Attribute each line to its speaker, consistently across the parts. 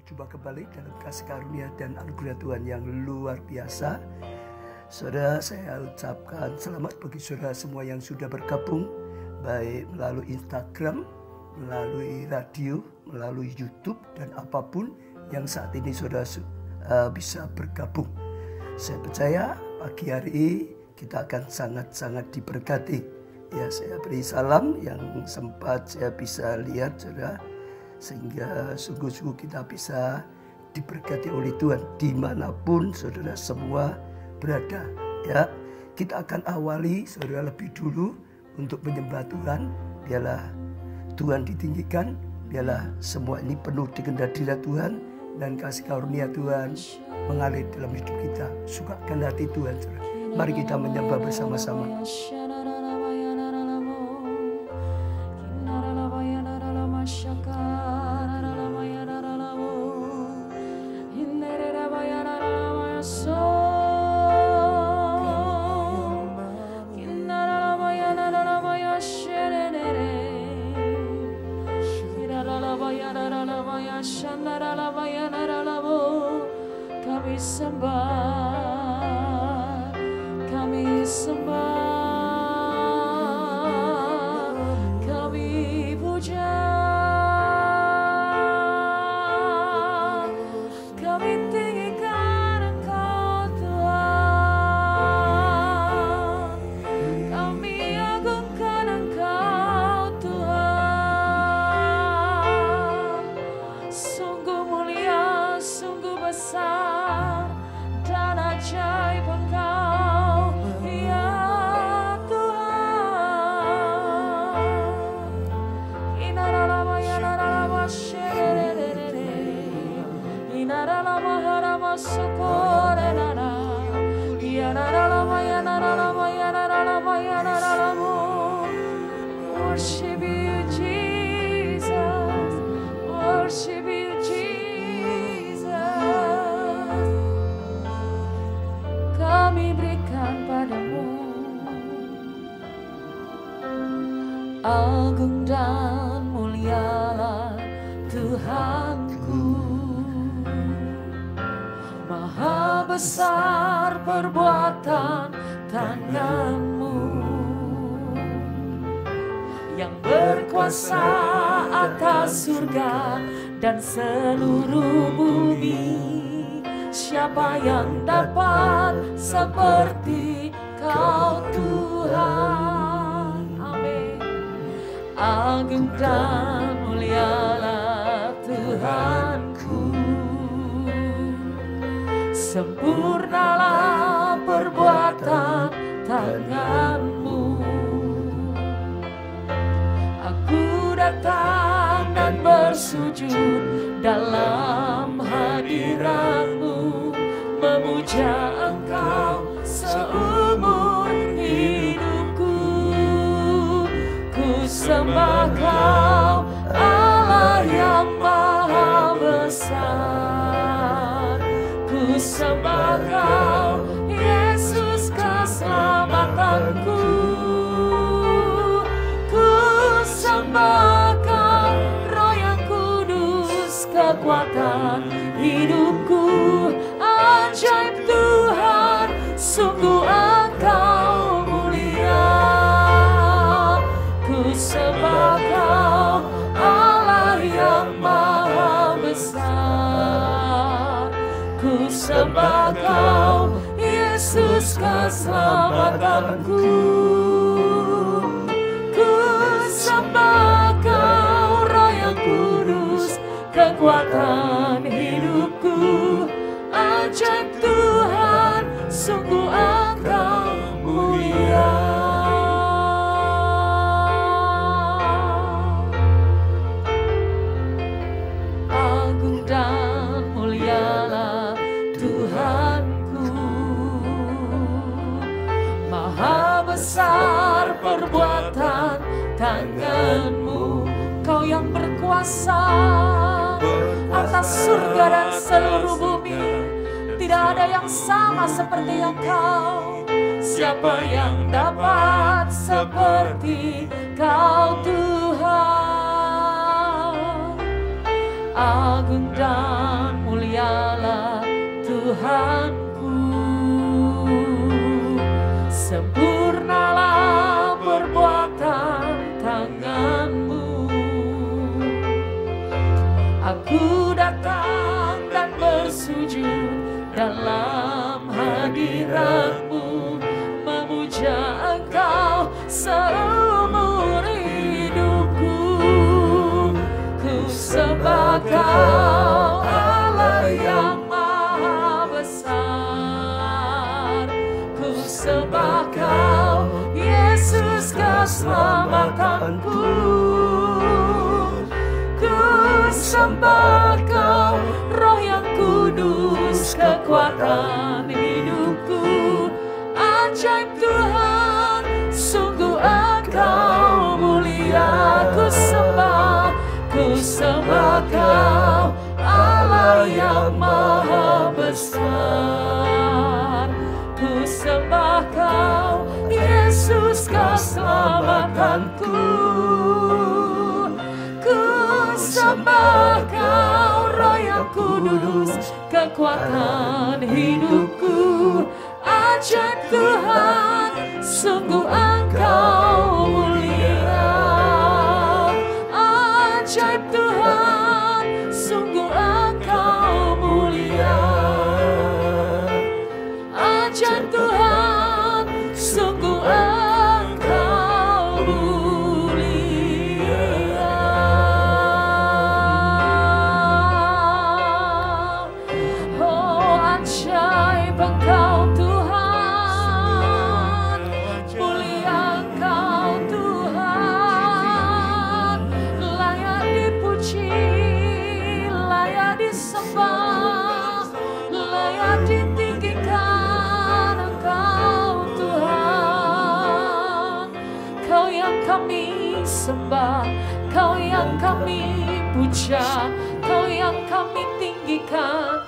Speaker 1: berjumpa kembali dalam kasih karunia dan anugerah Tuhan yang luar biasa. Saudara, saya ucapkan selamat bagi saudara semua yang sudah bergabung, baik melalui Instagram, melalui radio, melalui YouTube, dan apapun yang saat ini saudara bisa bergabung. Saya percaya pagi hari ini kita akan sangat-sangat diberkati. Ya, saya beri salam yang sempat saya bisa lihat saudara, sehingga sungguh-sungguh kita bisa diberkati oleh Tuhan dimanapun saudara semua berada. Ya, kita akan awali saudara lebih dulu untuk menyembah Tuhan. Biarlah Tuhan ditinggikan, biarlah semua ini penuh dengan hadirat Tuhan dan kasih karunia Tuhan mengalir dalam hidup kita. Sukakan hati Tuhan saudara. Mari kita menyembah bersama-sama.
Speaker 2: Kami sembah, kami sembah, kami puja, kami tinggikan Engkau Tuhan, kami agungkan Engkau Tuhan. Sungguh mulia, sungguh besar dan ajaib Engkau, ya Tuhan. Inaralama yanaralama shererere, inaralama harama sokorenana, yanaralama yanaralama yanaralama yanaralama. Worship you Jesus, worship you Jesus. Kami berikan padamu agung dan mulialah Tuhanku. Maha besar perbuatan tangan-Mu, yang berkuasa atas surga dan seluruh bumi. Siapa yang dapat seperti Kau Tuhan? Amin. Agung dan mulialah Tuhanku, sempurnalah perbuatan tangan-Mu. Aku datang dan bersujud dalam hadirat-Mu, memuja Engkau seumur hidupku. Ku sembah Kau, Allah yang maha besar. Ku sembah Kau, Yesus keselamatanku. Ku sembah Kau, Roh yang kudus, kekuatan hidupku. Ajaib Tuhan, sungguh Engkau mulia. Ku sembah Kau, Allah yang maha besar. Ku sembah Kau, Yesus keselamatanku. Ku sembah Kau, Roh yang kudus, kekuatan hidupku. Ajaib Tuhan, sungguh Engkau mulia. Agung dan mulialah Tuhanku, maha besar perbuatan tangan-Mu. Kau yang berkuasa atas surga dan seluruh bumi. Tidak ada yang sama seperti Engkau. Siapa yang dapat seperti Kau Tuhan? agung dan mulialah Tuhanku. Sempurnalah perbuatan tangan-Mu. Aku datang dan bersujud dalam hadirat-Mu, memuja Engkau seumur hidupku. Ku sembah Kau Allah yang maha besar. Ku sembah Kau Yesus keselamatanku. Ku sembah Kau Roh yang kudus kekuatan hidupku. Ajaib Tuhan, sungguh Engkau mulia. Ku sembah Kau Allah yang maha besar. Ku sembah Kau Yesus keselamatanku. Ku sembah Kau Roh yang kudus kekuatan hidupku. Ajaib Tuhan, sungguh Engkau mulia. Ajaib Tuhan, sungguh Engkau mulia. Ajaib Tuhan, sungguh Engkau mulia. Oh, ajaib Engkau Tuhan, mulia Engkau Tuhan, layak dipuji, layak disembah, layak ditinggikan Engkau Tuhan. Kau yang kami sembah, Kau yang kami puja, Kau yang kami tinggikan,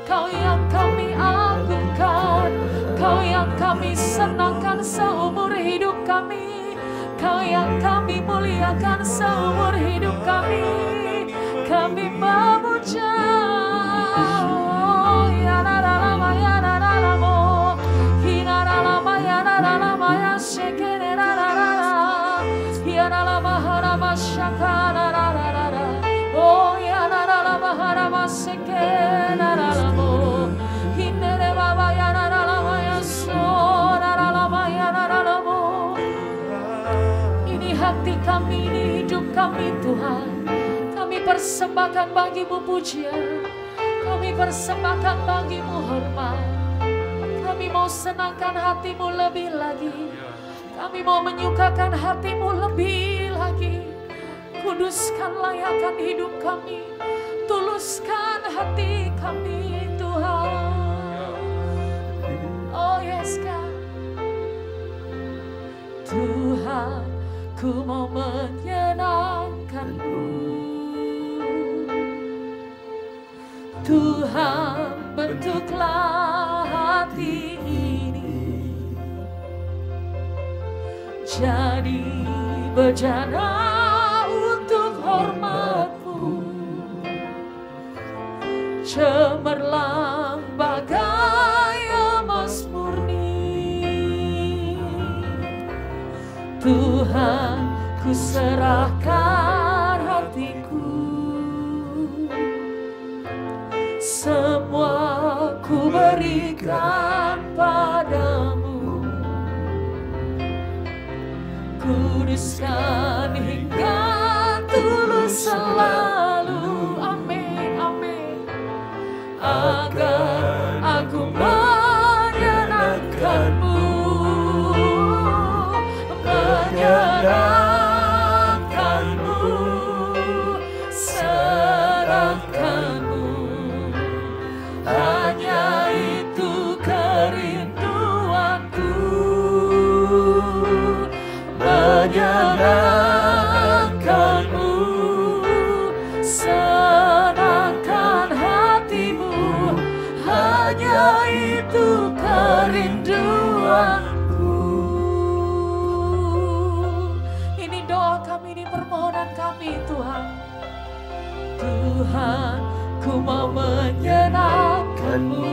Speaker 2: Kau yang kami agungkan, Kau yang kami senangkan seumur hidup kami, Kau yang kami muliakan seumur hidup kami. Kami memuja. Oh, ya la la la ma ya la la la mo, hina la la ma ya la la la ma ya shekere la la la la, ya la la ma hara ma shaka la la la la la. Oh, ya la la la ma hara ma shekere la la la mo, hinere baba ya la la la ma ya so la la la ma ya la la la mo. Ini hati kami, ini hidup kami Tuhan. Kami persembahkan bagi-Mu pujian, kami persembahkan bagi-Mu hormat. Kami mau senangkan hati-Mu lebih lagi, kami mau menyukakan hati-Mu lebih lagi. Kuduskan layakan hidup kami, tuluskan hati kami Tuhan. Oh yes God. Tuhan, ku mau menyenangkan-Mu. Tuhan, bentuklah hati ini jadi bejana untuk hormat-Mu, cemerlang bagai emas murni. Tuhan, ku serahkan hatiku, semua ku berikan padamu. Kuduskan hingga tulus selalu, amin, amin. Agar aku menyenangkan-Mu, menyenangkan-Mu, serahkan-Mu. Hanya itu kerinduanku, menyenangkan-Mu, senangkan hati-Mu. Hanya itu kerinduanku. Ini doa kami, ini permohonan kami Tuhan. Tuhan, ku mau menyenangkan-Mu.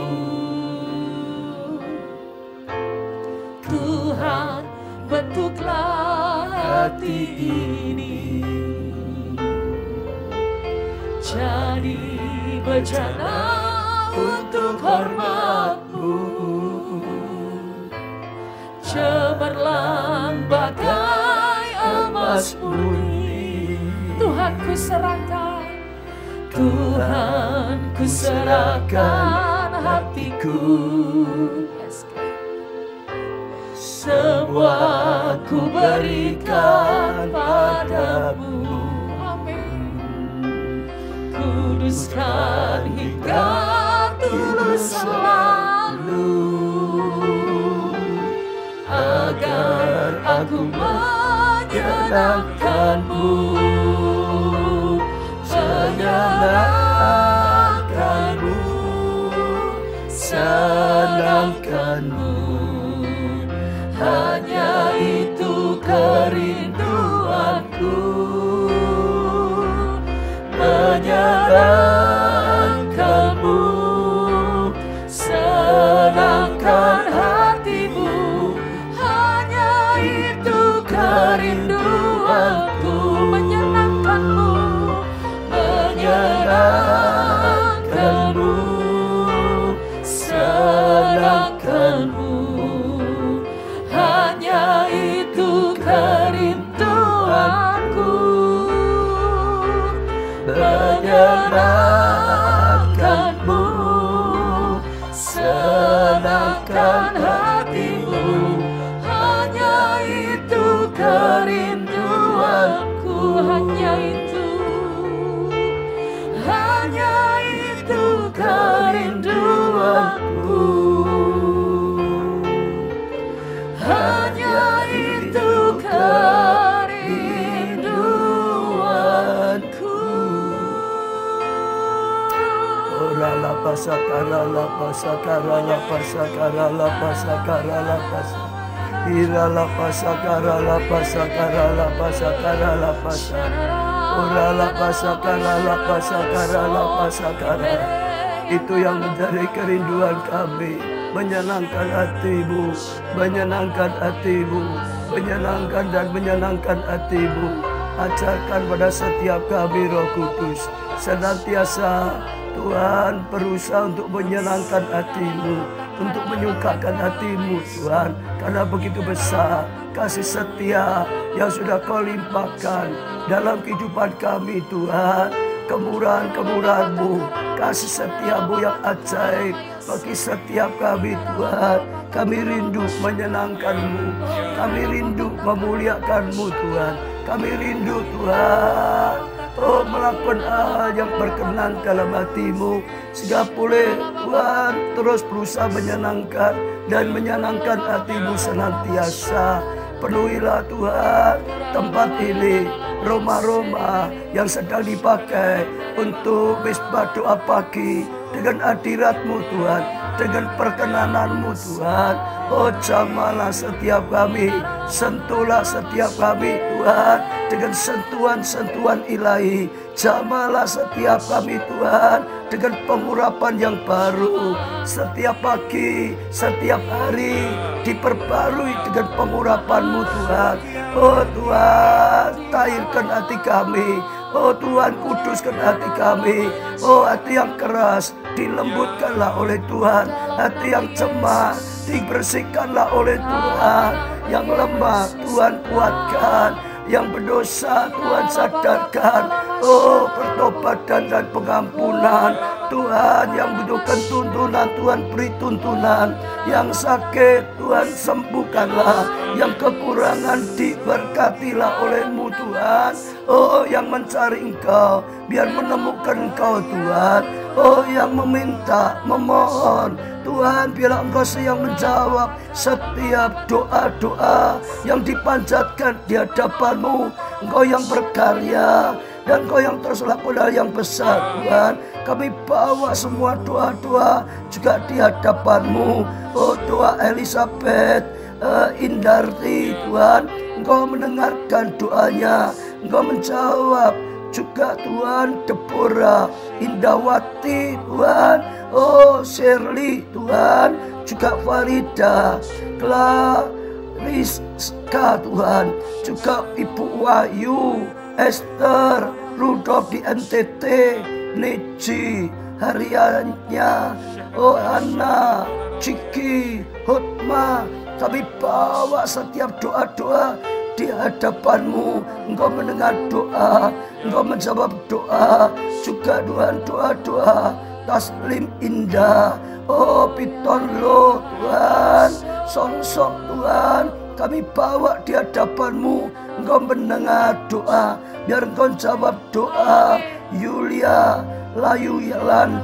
Speaker 2: Tuhan, bentuklah hati ini jadi bejana untuk hormat-Mu. Cemerlang bagai emas murni. Tuhan, ku serahkan, Tuhan, ku serahkan hatiku. Semua ku berikan padamu. Amin. Kuduskan hingga tulus selalu, agar aku menyenangkan-Mu, menyenangkan-Mu, senangkan-Mu. Hanya itu kerinduanku, menyenangkan-Mu, senangkan hatimu. Hanya itu kerinduanku, menyenangkan-Mu, menyenangkan-Mu, senangkan-Mu. Hanya itu kerinduanku, menyenangkan-Mu, senangkan hatimu. Hanya itu kerinduanku, hanya itu kerinduanku. Hanya itu kerinduanku.
Speaker 1: Ora la pasakara la pasakara la pasakara la pasakara la pasakara. Ira la pasakara la pasakara la pasakara la pasakara. Ora la pasakara la pasakara la pasakara. Itu yang menjadi kerinduan kami. Menyenangkan hatimu, menyenangkan hatimu, menyenangkan dan menyenangkan hatimu. Ajarkan pada setiap kami Roh Kudus, senantiasa Tuhan berusaha untuk menyenangkan hatimu, untuk menyukakan hatimu Tuhan. Karena begitu besar kasih setia yang sudah Kau limpahkan dalam kehidupan kami Tuhan. Kemurahan-kemurahan-Mu, kasih setiamu yang ajaib bagi setiap kami Tuhan. Kami rindu menyenangkan-Mu, kami rindu memuliakan-Mu Tuhan. Kami rindu Tuhan, oh melakukan hal yang berkenan dalam hati-Mu, sehingga boleh Tuhan terus berusaha menyenangkan dan menyenangkan hati-Mu senantiasa. Penuhilah Tuhan tempat ini, rumah-rumah yang sedang dipakai untuk misbah doa pagi dengan hadirat-Mu Tuhan, dengan perkenanan-Mu Tuhan. Oh jamahlah setiap kami, sentuhlah setiap kami Tuhan dengan sentuhan-sentuhan ilahi. Jamahlah setiap kami Tuhan dengan pengurapan yang baru. Setiap pagi, setiap hari diperbarui dengan pengurapan-Mu Tuhan. Oh Tuhan, tahirkan hati kami. Oh Tuhan, kuduskan hati kami. Oh hati yang keras dilembutkanlah oleh Tuhan. Hati yang cemas dibersihkanlah oleh Tuhan. Yang lemah Tuhan kuatkan. Yang berdosa Tuhan sadarkan. Oh pertobatan dan pengampunan Tuhan. Yang butuhkan tuntunan Tuhan beri tuntunan. Yang sakit Tuhan sembuhkanlah. Yang kekurangan diberkatilah oleh-Mu Tuhan. Oh yang mencari Engkau biar menemukan Engkau Tuhan. Oh yang meminta, memohon Tuhan, biarlah Engkau yang menjawab setiap doa-doa yang dipanjatkan di hadapan-Mu. Engkau yang berkarya dan Engkau yang terus lakukan hal yang besar Tuhan. Kami bawa semua doa-doa juga di hadapan-Mu. Oh doa Elizabeth Indarti Tuhan, Engkau mendengarkan doanya, Engkau menjawab juga Tuhan Deborah, Indawati Tuhan, oh Shirley Tuhan, juga Farida, Clariska Tuhan, juga Ibu Wahyu, Esther, Rudolf di NTT, Neji, hariannya, oh Hana, Ciki, Hotma. Kami bawa setiap doa-doa di hadapan-Mu. Engkau mendengar doa, Engkau menjawab doa. Juga Tuhan doa-doa Taslim Indah, oh Pitonlo Tuhan, Songsok Tuhan. Kami bawa di hadapan-Mu. Engkau mendengar doa, biar Engkau jawab doa. Yulia, Layu Yalan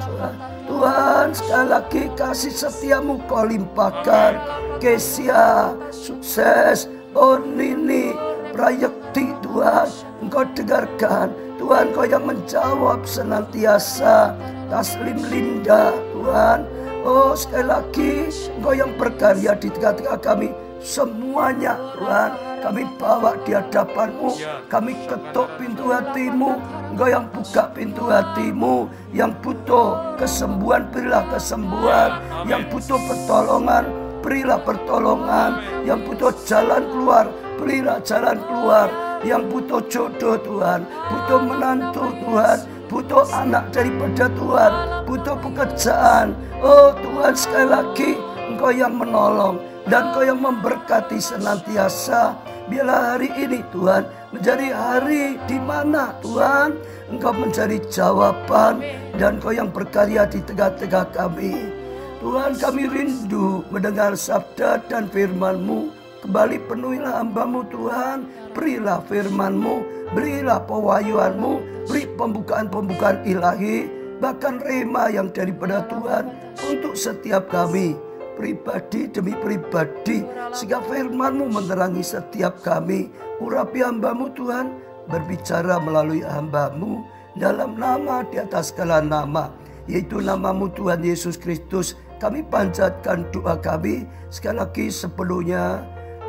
Speaker 1: Tuhan, sekali lagi kasih setiamu Kau limpahkan. Kesia, sukses. Oh Nini, Prayekti Tuhan, Engkau dengarkan. Tuhan, Kau yang menjawab senantiasa. Taslim Linda Tuhan, oh sekali lagi Engkau yang berkarya di tengah-tengah kami. Semuanya Tuhan, kami bawa di hadapan-Mu. Kami ketuk pintu hati-Mu. Engkau yang buka pintu hati-Mu. Yang butuh kesembuhan, berilah kesembuhan. Yang butuh pertolongan, berilah pertolongan. Yang butuh jalan keluar, berilah jalan keluar. Yang butuh jodoh Tuhan, butuh menantu Tuhan, butuh anak daripada Tuhan, butuh pekerjaan. Oh Tuhan, sekali lagi Engkau yang menolong dan Engkau yang memberkati senantiasa. Biarlah hari ini Tuhan menjadi hari di mana Tuhan Engkau mencari jawaban dan Engkau yang berkarya di tengah-tengah kami. Tuhan, kami rindu mendengar sabda dan firman-Mu. Kembali penuhilah hamba-Mu Tuhan. Berilah firman-Mu, berilah pewahyuan-Mu, beri pembukaan-pembukaan ilahi, bahkan rema yang daripada Tuhan untuk setiap kami, pribadi demi pribadi, sehingga firman-Mu menerangi setiap kami. Urapi hamba-Mu Tuhan, berbicara melalui hamba-Mu dalam nama di atas segala nama, yaitu nama-Mu Tuhan Yesus Kristus. Kami panjatkan doa kami sekali lagi sepenuhnya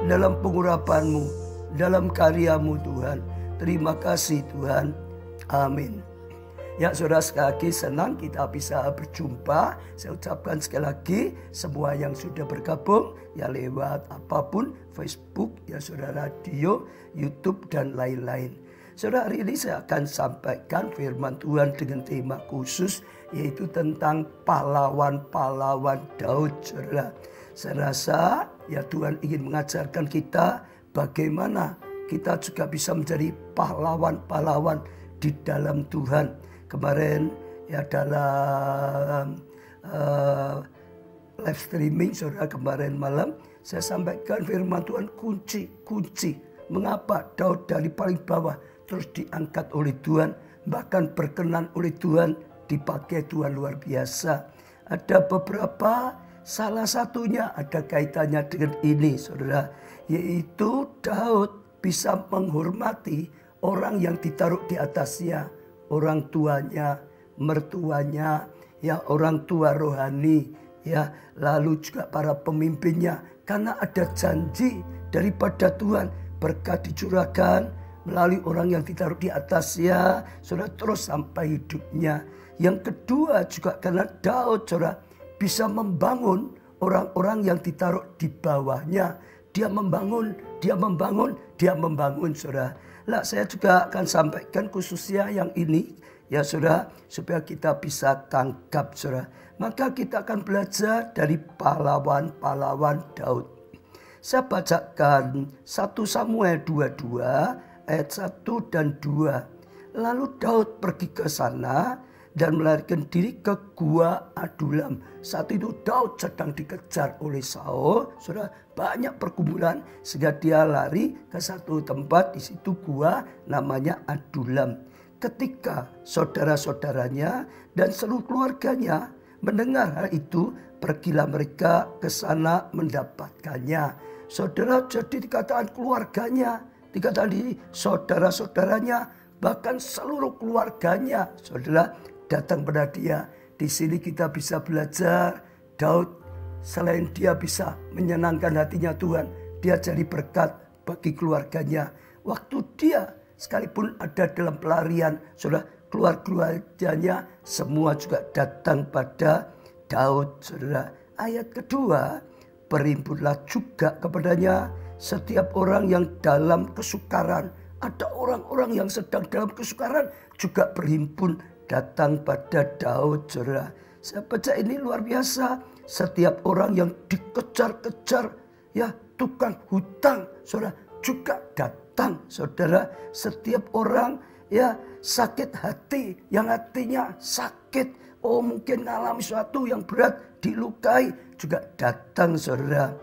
Speaker 1: dalam pengurapan-Mu, dalam karya-Mu Tuhan. Terima kasih Tuhan. Amin. Ya saudara, sekali lagi senang kita bisa berjumpa. Saya ucapkan sekali lagi semua yang sudah bergabung, ya lewat apapun, Facebook, ya saudara, radio, YouTube dan lain-lain. Saudara, hari ini saya akan sampaikan firman Tuhan dengan tema khusus, yaitu tentang pahlawan-pahlawan Daud. Saudara, saya rasa ya Tuhan ingin mengajarkan kita bagaimana kita juga bisa menjadi pahlawan-pahlawan di dalam Tuhan. Kemarin ya dalam live streaming saudara, kemarin malam saya sampaikan firman Tuhan, kunci mengapa Daud dari paling bawah terus diangkat oleh Tuhan, bahkan berkenan oleh Tuhan, dipakai Tuhan luar biasa. Ada beberapa, salah satunya ada kaitannya dengan ini saudara, yaitu Daud bisa menghormati orang yang ditaruh di atasnya, orang tuanya, mertuanya, ya orang tua rohani, ya lalu juga para pemimpinnya, karena ada janji daripada Tuhan, berkat dicurahkan melalui orang yang ditaruh di atasnya, saudara, terus sampai hidupnya. Yang kedua juga karena Daud saudara bisa membangun orang-orang yang ditaruh di bawahnya. Dia membangun saudara. Lah saya juga akan sampaikan khususnya yang ini ya saudara, supaya kita bisa tangkap saudara. Maka kita akan belajar dari pahlawan-pahlawan Daud. Saya bacakan 1 Samuel 22 ayat 1 dan 2. Lalu Daud pergi ke sana dan melarikan diri ke gua Adulam. Saat itu Daud sedang dikejar oleh Saul. Sudah banyak pergumulan sehingga dia lari ke satu tempat, di situ gua namanya Adulam. Ketika saudara-saudaranya dan seluruh keluarganya mendengar hal itu, pergilah mereka ke sana mendapatkannya. Saudara, jadi dikatakan keluarganya, dikatakan di saudara-saudaranya, bahkan seluruh keluarganya, saudara, datang pada dia. Di sini kita bisa belajar Daud, selain dia bisa menyenangkan hatinya Tuhan, dia jadi berkat bagi keluarganya. Waktu dia sekalipun ada dalam pelarian, saudara, keluarganya semua juga datang pada Daud, saudara. Ayat kedua, berhimpunlah juga kepadanya setiap orang yang dalam kesukaran. Ada orang-orang yang sedang dalam kesukaran juga berhimpun datang pada Daud, saudara. Saya baca ini luar biasa. Setiap orang yang dikejar-kejar, ya tukang hutang, saudara, juga datang, saudara. Setiap orang ya sakit hati, yang hatinya sakit, oh mungkin mengalami sesuatu yang berat, dilukai, juga datang, saudara,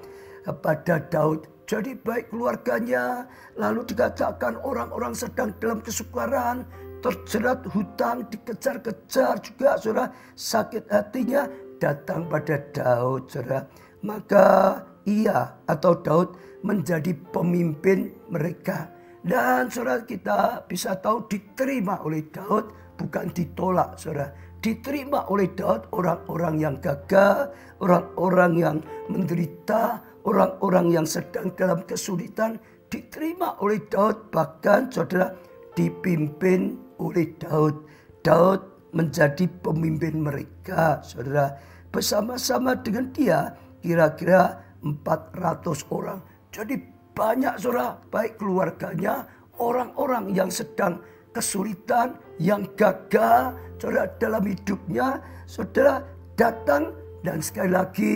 Speaker 1: kepada Daud. Jadi baik keluarganya, lalu dikatakan orang-orang sedang dalam kesukaran, terjerat hutang, dikejar-kejar juga, saudara, sakit hatinya datang pada Daud, saudara. Maka ia atau Daud menjadi pemimpin mereka. Dan saudara, kita bisa tahu diterima oleh Daud, bukan ditolak, saudara. Diterima oleh Daud orang-orang yang gagal, orang-orang yang menderita, orang-orang yang sedang dalam kesulitan, diterima oleh Daud, bahkan saudara dipimpin oleh Daud. Daud menjadi pemimpin mereka, saudara. Bersama-sama dengan dia kira-kira 400 orang. Jadi banyak, saudara, baik keluarganya, orang-orang yang sedang kesulitan, yang gagal, saudara, dalam hidupnya, saudara, datang. Dan sekali lagi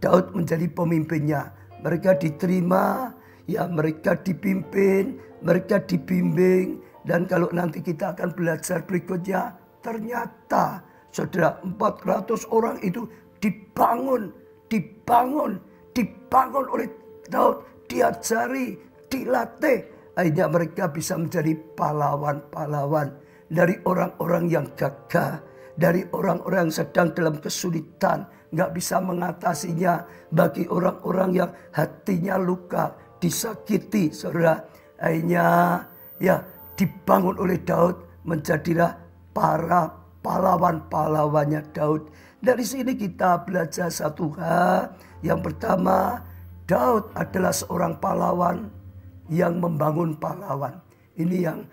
Speaker 1: Daud menjadi pemimpinnya. Mereka diterima, ya mereka dipimpin, mereka dibimbing. Dan kalau nanti kita akan belajar berikutnya, ternyata saudara 400 orang itu dibangun oleh Daud, diajari, dilatih. Akhirnya mereka bisa menjadi pahlawan-pahlawan dari orang-orang yang gagah, dari orang-orang yang sedang dalam kesulitan, nggak bisa mengatasinya. Bagi orang-orang yang hatinya luka, disakiti, saudara, akhirnya ya dibangun oleh Daud, menjadilah para pahlawan-pahlawannya Daud. Dari sini kita belajar satu hal. Yang pertama, Daud adalah seorang pahlawan yang membangun pahlawan. Ini yang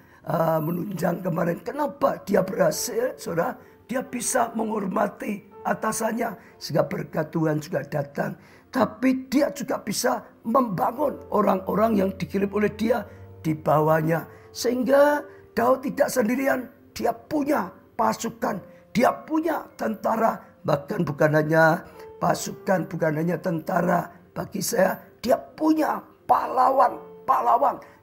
Speaker 1: menunjang kemarin. Kenapa dia berhasil, saudara? Dia bisa menghormati atasannya sehingga berkat Tuhan juga datang. Tapi dia juga bisa membangun orang-orang yang dikirim oleh dia di bawahnya. Sehingga Daud tidak sendirian. Dia punya pasukan, dia punya tentara. Bahkan bukan hanya pasukan, bukan hanya tentara. Bagi saya, dia punya pahlawan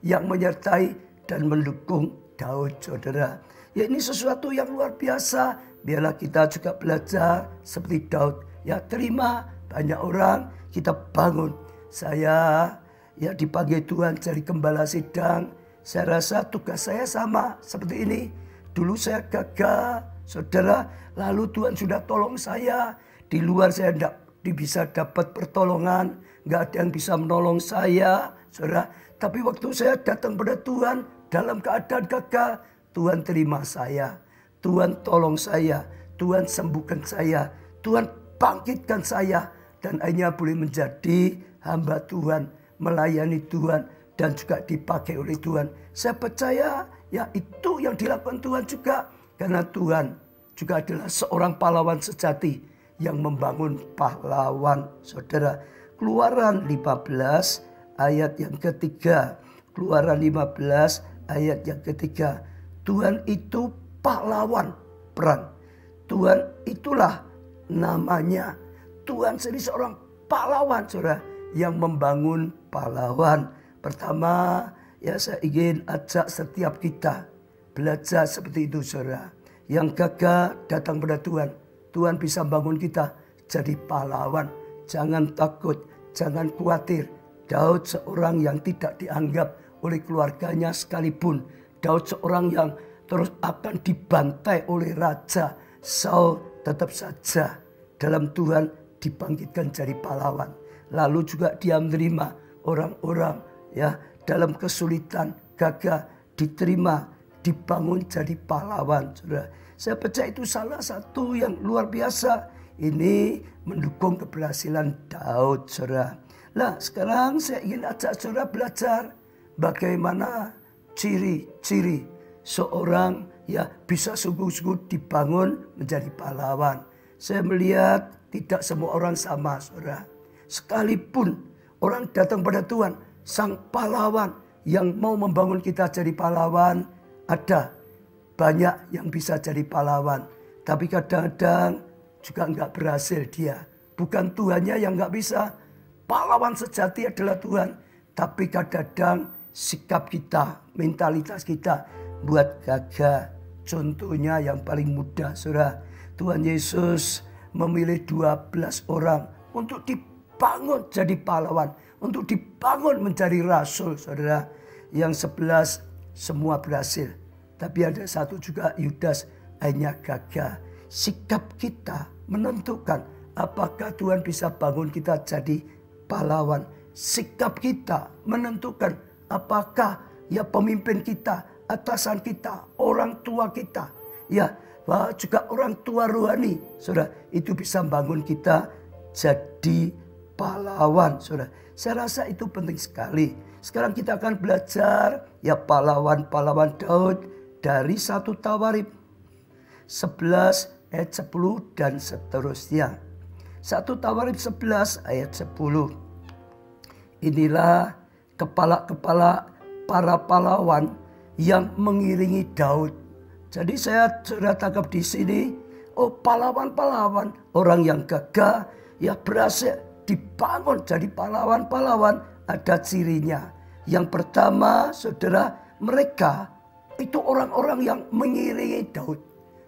Speaker 1: yang menyertai dan mendukung Daud, saudara. Ya, ini sesuatu yang luar biasa. Biarlah kita juga belajar seperti Daud. Ya, terima banyak orang, kita bangun. Saya ya dipanggil Tuhan jadi gembala sidang. Saya rasa tugas saya sama seperti ini. Dulu saya gagal, saudara. Lalu Tuhan sudah tolong saya. Di luar saya tidak bisa dapat pertolongan. Nggak ada yang bisa menolong saya, saudara. Tapi waktu saya datang pada Tuhan dalam keadaan gagal, Tuhan terima saya. Tuhan tolong saya. Tuhan sembuhkan saya. Tuhan bangkitkan saya. Dan akhirnya boleh menjadi hamba Tuhan, melayani Tuhan, dan juga dipakai oleh Tuhan. Saya percaya ya itu yang dilakukan Tuhan juga. Karena Tuhan juga adalah seorang pahlawan sejati yang membangun pahlawan, saudara. Keluaran 15 ayat yang ketiga. Keluaran 15 ayat yang ketiga. Tuhan itu pahlawan perang. Tuhan itulah namanya. Tuhan sendiri seorang pahlawan, saudara, yang membangun pahlawan. Pertama, ya saya ingin ajak setiap kita belajar seperti itu, saudara. Yang gagal datang pada Tuhan. Tuhan bisa bangun kita jadi pahlawan. Jangan takut, jangan khawatir. Daud seorang yang tidak dianggap oleh keluarganya sekalipun. Daud seorang yang terus akan dibantai oleh Raja Saul, tetap saja dalam Tuhan dibangkitkan jadi pahlawan. Lalu juga dia menerima orang-orang ya dalam kesulitan, gagal, diterima, dibangun jadi pahlawan, saudara. Saya percaya itu salah satu yang luar biasa. Ini mendukung keberhasilan Daud, saudara. Nah, sekarang saya ingin ajak saudara belajar bagaimana ciri-ciri seorang bisa sungguh-sungguh dibangun menjadi pahlawan. Saya melihat tidak semua orang sama, saudara. Sekalipun orang datang pada Tuhan, sang pahlawan yang mau membangun kita jadi pahlawan, ada banyak yang bisa jadi pahlawan. Tapi kadang-kadang juga enggak berhasil dia. Bukan Tuhannya yang enggak bisa. Pahlawan sejati adalah Tuhan. Tapi kadang-kadang sikap kita, mentalitas kita buat gagah. Contohnya yang paling mudah, saudara. Tuhan Yesus memilih 12 orang untuk dibangun jadi pahlawan. Untuk dibangun menjadi rasul, saudara. Yang 11 semua berhasil. Tapi ada satu juga, Yudas, hanya gagah. Sikap kita menentukan apakah Tuhan bisa bangun kita jadi pahlawan. Sikap kita menentukan apakah pemimpin kita, atasan kita, orang tua kita, juga orang tua rohani, saudara, itu bisa bangun kita jadi pahlawan, saudara. Saya rasa itu penting sekali. Sekarang kita akan belajar pahlawan-pahlawan Daud dari 1 Tawarikh 11 ayat 10 dan seterusnya. 1 Tawarikh 11 ayat 10. Inilah kepala-kepala para pahlawan yang mengiringi Daud. Jadi saya sudah tangkap di sini, pahlawan-pahlawan, orang yang gagah, berhasil dibangun jadi pahlawan-pahlawan, ada cirinya. Yang pertama, saudara, mereka itu orang-orang yang mengiringi Daud.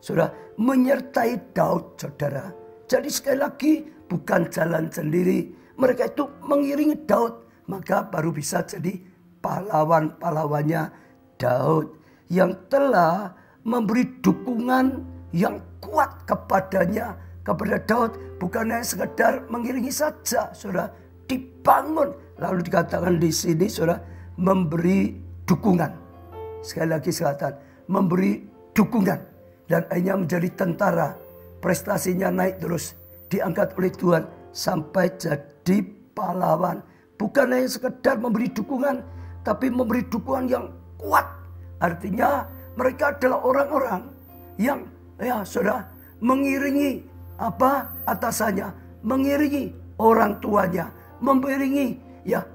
Speaker 1: Saudara, menyertai Daud, saudara. Jadi sekali lagi bukan jalan sendiri. Mereka itu mengiringi Daud. Maka baru bisa jadi pahlawan-pahlawannya Daud. Yang telah memberi dukungan yang kuat kepadanya. Kepada Daud. Bukan hanya sekedar mengiringi saja, saudara. Dibangun. Lalu dikatakan di sini, saudara, memberi dukungan. Sekali lagi selatan, memberi dukungan. Dan akhirnya menjadi tentara. Prestasinya naik terus. Diangkat oleh Tuhan sampai jadi pahlawan. Bukan hanya sekedar memberi dukungan, tapi memberi dukungan yang kuat. Artinya mereka adalah orang-orang yang saudara, mengiringi atasannya, mengiringi orang tuanya, mengiringi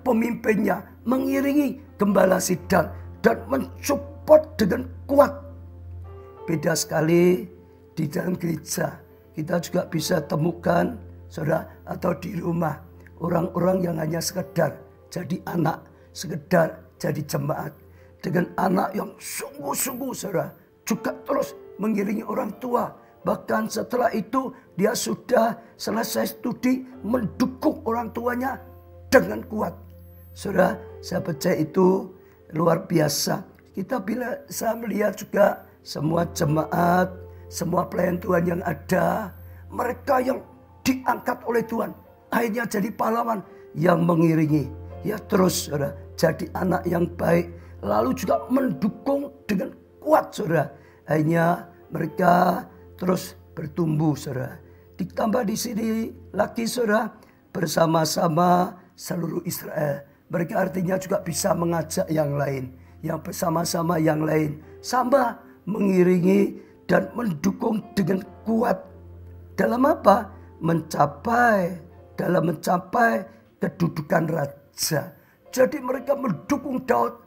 Speaker 1: pemimpinnya, mengiringi gembala sidang dan mensupport dengan kuat. Beda sekali di dalam gereja. Kita juga bisa temukan, saudara, atau di rumah, orang-orang yang hanya sekedar jadi anak, sekedar jadi jemaat. Dengan anak yang sungguh-sungguh, saudara, juga terus mengiringi orang tua. Bahkan setelah itu dia sudah selesai studi, mendukung orang tuanya dengan kuat. Saudara, saya percaya itu luar biasa. Saya melihat juga semua jemaat, semua pelayan Tuhan yang ada, mereka yang diangkat oleh Tuhan, akhirnya jadi pahlawan yang mengiringi. Terus, saudara, jadi anak yang baik, lalu juga mendukung dengan kuat, saudara. Akhirnya mereka terus bertumbuh, saudara. Ditambah di sini lagi, saudara, bersama-sama seluruh Israel. Mereka artinya juga bisa mengajak yang lain, yang bersama-sama yang lain, sama mengiringi dan mendukung dengan kuat. Dalam apa? Dalam mencapai kedudukan raja. Jadi mereka mendukung Daud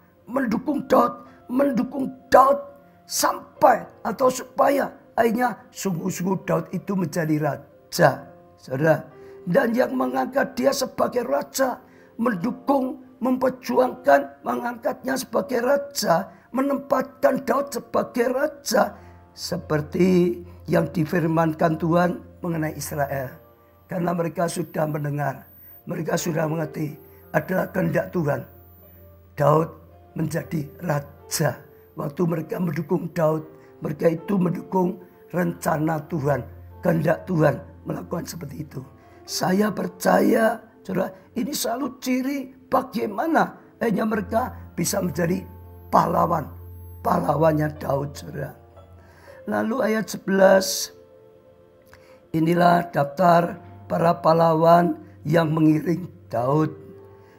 Speaker 1: sampai atau supaya akhirnya sungguh-sungguh Daud itu menjadi raja, saudara. Dan yang mengangkat dia sebagai raja, mendukung, memperjuangkan, mengangkatnya sebagai raja, menempatkan Daud sebagai raja, seperti yang difirmankan Tuhan mengenai Israel. Karena mereka sudah mendengar, mereka sudah mengerti, adalah kehendak Tuhan Daud menjadi raja. Waktu mereka mendukung Daud, mereka itu mendukung rencana Tuhan, kehendak Tuhan melakukan seperti itu. Saya percaya, saudara, ini selalu ciri bagaimana hanya mereka bisa menjadi pahlawannya Daud, saudara. Lalu ayat 11, inilah daftar para pahlawan yang mengiring Daud.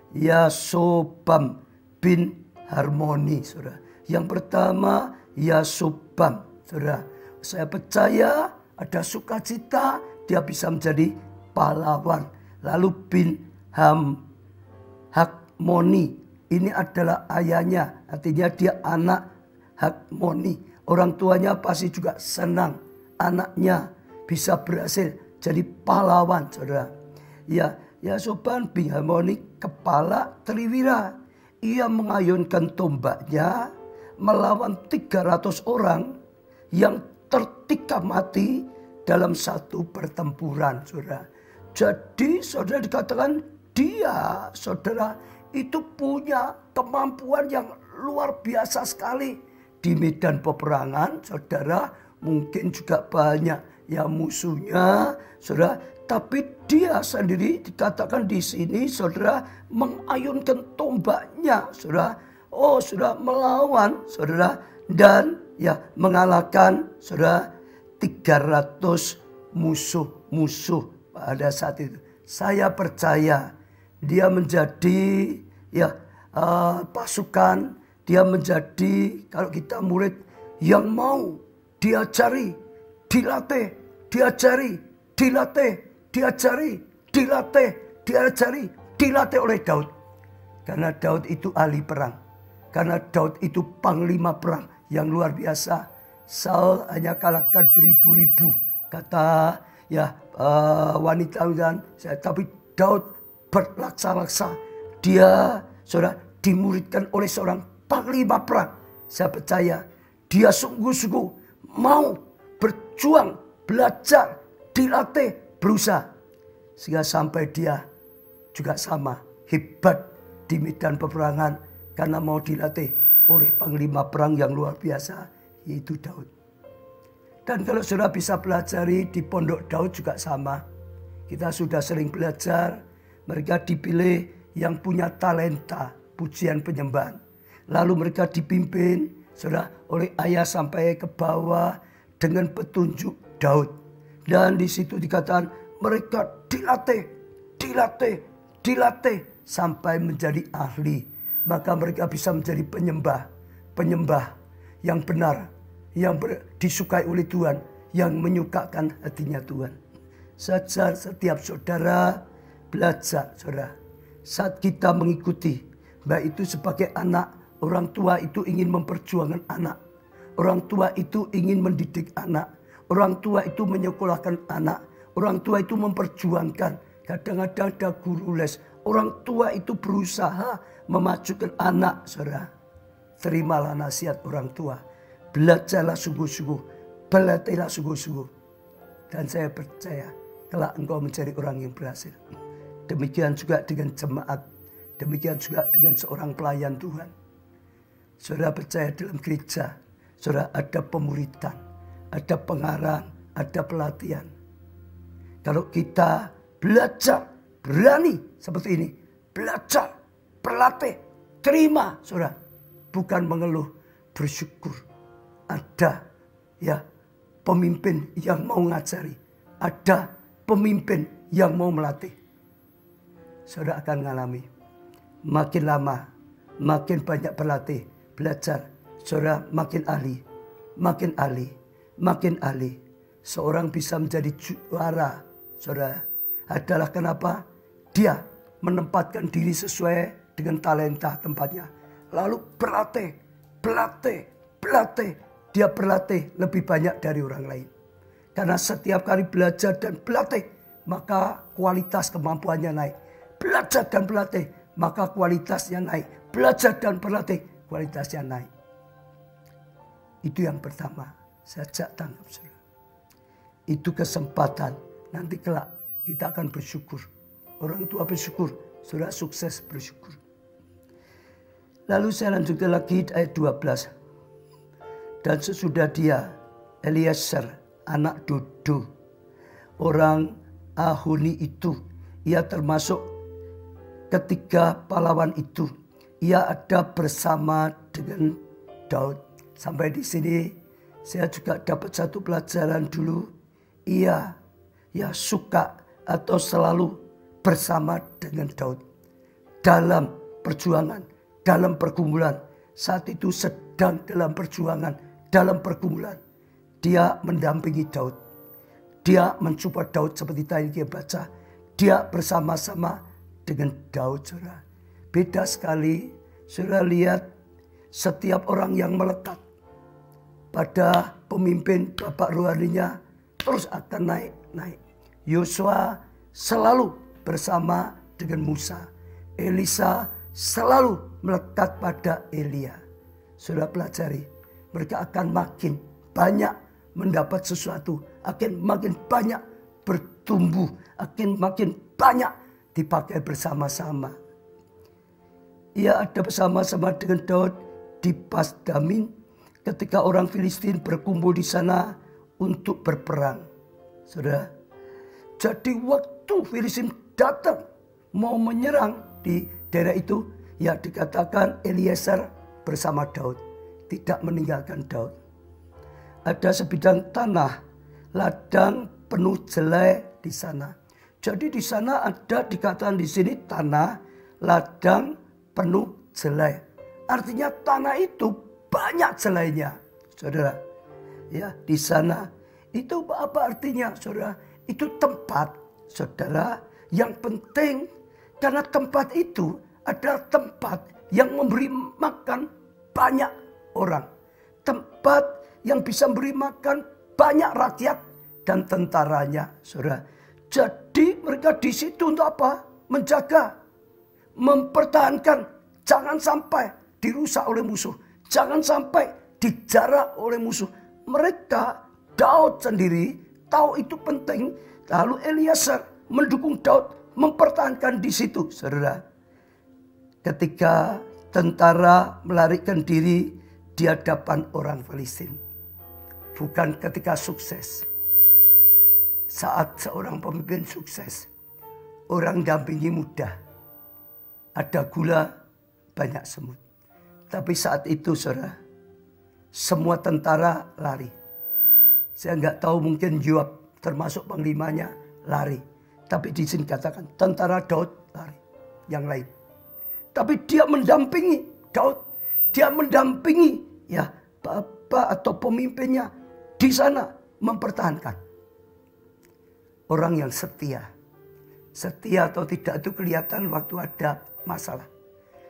Speaker 1: Yasobam bin Harmoni, saudara. Yang pertama Yasobam. Saudara, saya percaya ada sukacita, dia bisa menjadi pahlawan. Lalu bin Hakmoni, ini adalah ayahnya, artinya dia anak Hakmoni. Orang tuanya pasti juga senang anaknya bisa berhasil jadi pahlawan, saudara. Ya, Yasobam bin Hakmoni kepala triwira. Ia mengayunkan tombaknya melawan 300 orang yang tertikam mati dalam satu pertempuran, saudara. Jadi saudara dikatakan dia, saudara, itu punya kemampuan yang luar biasa sekali. Di medan peperangan, saudara, mungkin juga banyak yang musuhnya, saudara. Tapi dia sendiri dikatakan di sini, saudara, mengayunkan tombaknya, saudara. Oh, saudara, melawan, saudara, dan ya mengalahkan, saudara, 300 musuh-musuh pada saat itu. Saya percaya dia menjadi pasukan, dia menjadi, kalau kita murid yang mau diajari, dilatih, diajari, dilatih, diajari, dilatih, diajari, dilatih oleh Daud. Karena Daud itu ahli perang. Karena Daud itu panglima perang yang luar biasa. Saul hanya kalahkan beribu-ribu, kata wanita, tapi Daud berlaksa-laksa. Dia, saudara, dimuridkan oleh seorang panglima perang. Saya percaya dia sungguh-sungguh mau berjuang, belajar, dilatih, berusaha. Sehingga sampai dia juga sama hebat di medan peperangan karena mau dilatih oleh panglima perang yang luar biasa, yaitu Daud. Dan kalau saudara bisa pelajari di Pondok Daud juga sama. Kita sudah sering belajar, mereka dipilih yang punya talenta pujian penyembahan. Lalu mereka dipimpin, saudara, oleh ayah sampai ke bawah dengan petunjuk Daud. Dan di situ dikatakan mereka dilatih, dilatih, dilatih sampai menjadi ahli. Maka mereka bisa menjadi penyembah yang benar, yang disukai oleh Tuhan, yang menyukakan hatinya Tuhan. Setiap saudara belajar, saudara. Saat kita mengikuti, baik itu sebagai anak, orang tua itu ingin memperjuangkan anak. Orang tua itu ingin mendidik anak. Orang tua itu menyekolahkan anak. Orang tua itu memperjuangkan. Kadang-kadang ada guru les. Orang tua itu berusaha memajukan anak, saudara. Terimalah nasihat orang tua. Belajarlah sungguh-sungguh. Berlatihlah sungguh-sungguh. Dan saya percaya kelak engkau menjadi orang yang berhasil. Demikian juga dengan jemaat. Demikian juga dengan seorang pelayan Tuhan. Saudara percaya dalam gereja. Saudara ada pemuridan. Ada pengarang. Ada pelatihan. Kalau kita belajar. Berani seperti ini. Belajar. Berlatih. Terima, saudara. Bukan mengeluh. Bersyukur. Ada pemimpin yang mau ngajari. Ada pemimpin yang mau melatih. Saudara akan mengalami. Makin lama, makin banyak berlatih, belajar. Saudara makin ahli, makin ahli, makin ahli. Seorang bisa menjadi juara, saudara. Adalah kenapa? Dia menempatkan diri sesuai dengan talenta tempatnya. Lalu berlatih, berlatih, berlatih. Dia berlatih lebih banyak dari orang lain. Karena setiap kali belajar dan berlatih, maka kualitas kemampuannya naik. Belajar dan berlatih, maka kualitasnya naik. Belajar dan berlatih, kualitasnya naik. Itu yang pertama. Saya ajak tangkap, saudara. Itu kesempatan. Nanti kelak kita akan bersyukur. Orang tua bersyukur, saudara sukses bersyukur. Lalu saya lanjutkan lagi ayat 12. Dan sesudah dia, Eliezer, anak Dodo, orang Ahuni itu, ia termasuk ketiga pahlawan itu. Ia ada bersama dengan Daud. Sampai di sini saya juga dapat satu pelajaran dulu. Ia suka atau selalu bersama dengan Daud. Dalam perjuangan, dalam pergumulan. saat itu sedang dalam perjuangan, dalam pergumulan. Dia mendampingi Daud. Dia mensupport Daud seperti tadi kita baca. Dia bersama-sama dengan Daud, saudara. Beda sekali, saudara lihat setiap orang yang melekat pada pemimpin bapak rohaninya terus akan naik. Yosua selalu bersama dengan Musa. Elisa selalu melekat pada Elia. Sudah pelajari, mereka akan makin banyak mendapat sesuatu, akan makin banyak bertumbuh, akan makin banyak dipakai bersama-sama. Ia ada bersama-sama dengan Daud di Pasdamin ketika orang Filistin berkumpul di sana untuk berperang. Saudara, jadi waktu Filistin datang mau menyerang di daerah itu, ya dikatakan Eliezer bersama Daud, tidak meninggalkan Daud. Ada sebidang tanah, ladang penuh jelai di sana. Jadi di sana ada dikatakan di sini tanah, ladang penuh jelai. Artinya tanah itu banyak jelainya, saudara. Ya, di sana itu apa artinya, saudara? Itu tempat, saudara, yang penting karena tempat itu adalah tempat yang memberi makan banyak orang. Tempat yang bisa memberi makan banyak rakyat dan tentaranya, saudara. Jadi mereka di situ untuk apa? Menjaga, mempertahankan, jangan sampai dirusak oleh musuh, jangan sampai dijarah oleh musuh. Mereka, Daud sendiri tahu itu penting, lalu Eliezer mendukung Daud mempertahankan di situ, saudara. Ketika tentara melarikan diri di hadapan orang Filistin, bukan ketika sukses. Saat seorang pemimpin sukses, orang dampingi mudah, ada gula, banyak semut. Tapi saat itu, saudara, semua tentara lari. Saya nggak tahu, mungkin Yoab termasuk panglimanya lari. Tapi di sini katakan tentara Daud lari, yang lain. Tapi dia mendampingi Daud, dia mendampingi ya bapak atau pemimpinnya di sana mempertahankan. Orang yang setia. Setia atau tidak itu kelihatan waktu ada masalah.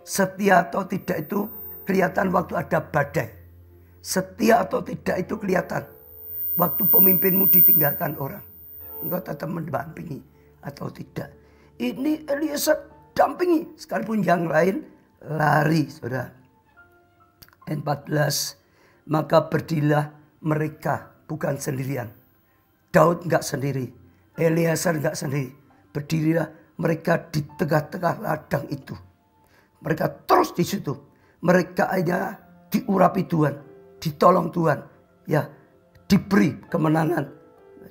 Speaker 1: Setia atau tidak itu kelihatan waktu ada badai. Setia atau tidak itu kelihatan waktu pemimpinmu ditinggalkan orang. Engkau tetap mendampingi atau tidak. Ini Eliezer dampingi, sekalipun yang lain lari, saudara. 14, maka berdirilah mereka bukan sendirian. Daud enggak sendiri. Eliezer enggak sendiri. Berdirilah mereka di tengah-tengah ladang itu. Mereka terus di situ. Mereka hanya diurapi Tuhan, ditolong Tuhan, ya, diberi kemenangan.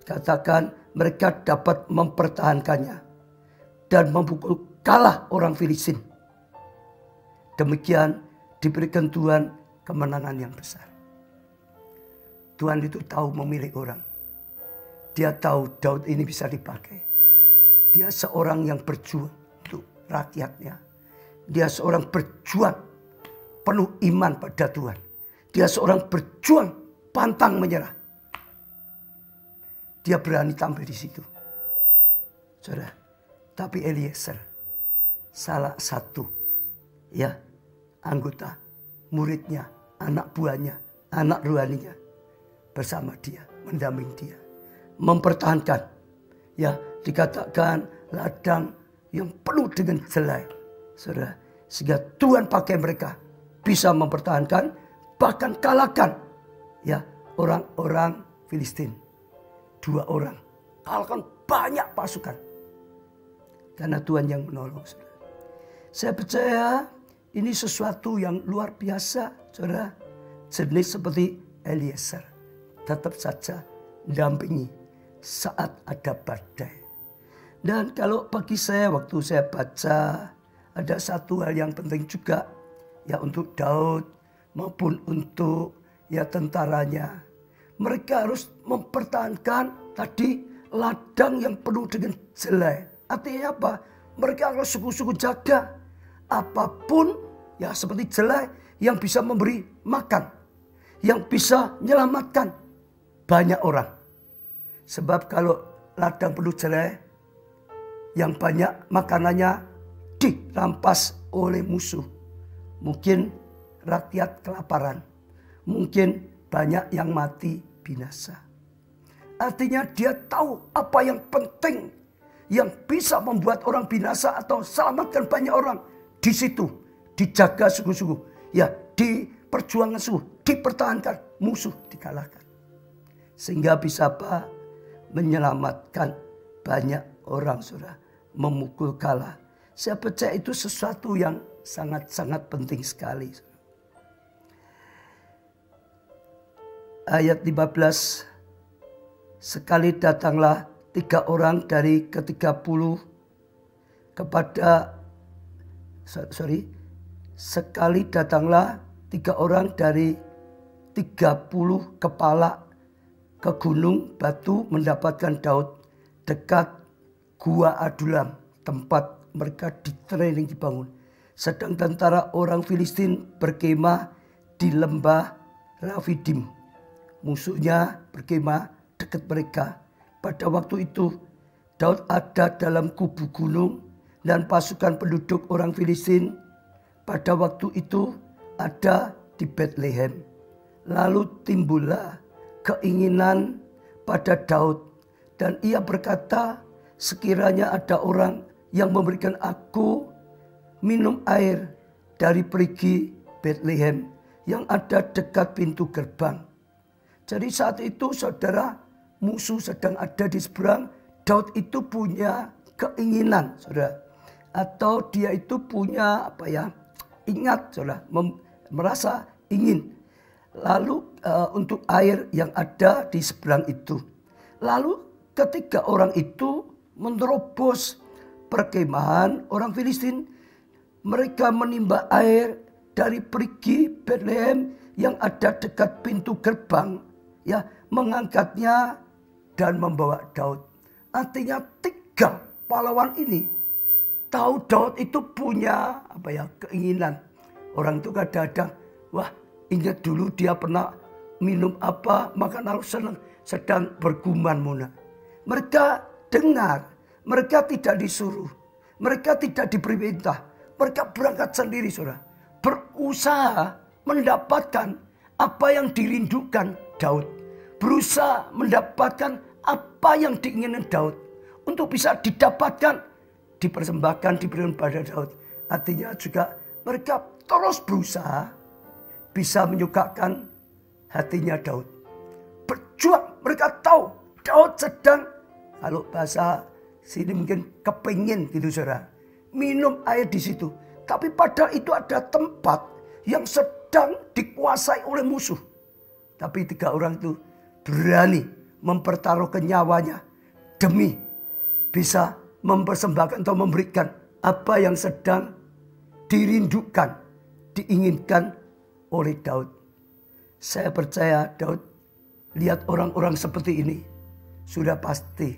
Speaker 1: Katakan mereka dapat mempertahankannya dan memukul kalah orang Filistin. Demikian diberikan Tuhan kemenangan yang besar. Tuhan itu tahu memilih orang. Dia tahu Daud ini bisa dipakai. Dia seorang yang berjuang untuk rakyatnya. Dia seorang berjuang penuh iman pada Tuhan. Dia seorang berjuang pantang menyerah. Dia berani tampil di situ, saudara. Tapi Eliezer, salah satu ya anggota, muridnya, anak buahnya, anak rohaninya, bersama dia, mendampingi dia, mempertahankan. Ya, dikatakan ladang yang penuh dengan jelai, saudara. Sehingga Tuhan pakai mereka bisa mempertahankan, bahkan kalahkan ya orang-orang Filistin. 2 orang kalahkan banyak pasukan karena Tuhan yang menolong, saudara. Saya percaya ini sesuatu yang luar biasa, saudara. Jenis seperti Eliezer tetap saja mendampingi saat ada badai. Dan kalau bagi saya, waktu saya baca, ada satu hal yang penting juga ya untuk Daud maupun untuk ya tentaranya. Mereka harus mempertahankan tadi ladang yang penuh dengan jelai. Artinya apa? Mereka harus sungguh-sungguh jaga apapun ya seperti jelai yang bisa memberi makan, yang bisa menyelamatkan banyak orang. Sebab kalau ladang penuh cerai, yang banyak makanannya dirampas oleh musuh. Mungkin rakyat kelaparan, mungkin banyak yang mati binasa. Artinya dia tahu apa yang penting, yang bisa membuat orang binasa atau selamatkan banyak orang. Di situ dijaga sungguh-sungguh. Ya, diperjuangkan sungguh, dipertahankan, musuh dikalahkan. Sehingga bisa apa? Menyelamatkan banyak orang, saudara. Memukul kalah. Saya percaya itu sesuatu yang sangat-sangat penting sekali. Ayat 15. Sekali datanglah 3 orang dari ke-30 sekali datanglah 3 orang dari 30 kepala ke gunung batu mendapatkan Daud dekat Gua Adulam, tempat mereka di-training dibangun. Sedang tentara orang Filistin berkemah di lembah Rafidim. Musuhnya berkemah dekat mereka. Pada waktu itu Daud ada dalam kubu gunung dan pasukan penduduk orang Filistin pada waktu itu ada di Betlehem. Lalu timbullah keinginan pada Daud dan ia berkata, sekiranya ada orang yang memberikan aku minum air dari perigi Betlehem yang ada dekat pintu gerbang. Jadi saat itu saudara, musuh sedang ada di seberang. Daud itu punya keinginan, saudara. Atau dia itu punya ingat, saudara, merasa ingin. Lalu untuk air yang ada di seberang itu. Lalu ketika orang itu menerobos perkemahan orang Filistin, mereka menimba air dari perigi Betlehem yang ada dekat pintu gerbang, ya, mengangkatnya dan membawa Daud. Artinya 3 pahlawan ini tahu Daud itu punya keinginan. Orang itu kadang-kadang, wah, ingat dulu dia pernah minum apa, maka harus sedang bergumam muna. Mereka dengar, mereka tidak disuruh, mereka tidak diberi perintah, mereka berangkat sendiri, saudara, berusaha mendapatkan apa yang dirindukan Daud, berusaha mendapatkan apa yang diinginkan Daud untuk bisa didapatkan, dipersembahkan, diberikan pada Daud. Artinya juga mereka terus berusaha bisa menyukakan hatinya Daud. Berjuang, mereka tahu Daud sedang, kalau bahasa sini mungkin kepingin gitu, saudara, minum air di situ. Tapi padahal itu ada tempat yang sedang dikuasai oleh musuh. Tapi 3 orang itu berani mempertaruhkan nyawanya demi bisa mempersembahkan atau memberikan apa yang sedang dirindukan, diinginkan oleh Daud. Saya percaya Daud lihat orang-orang seperti ini, sudah pasti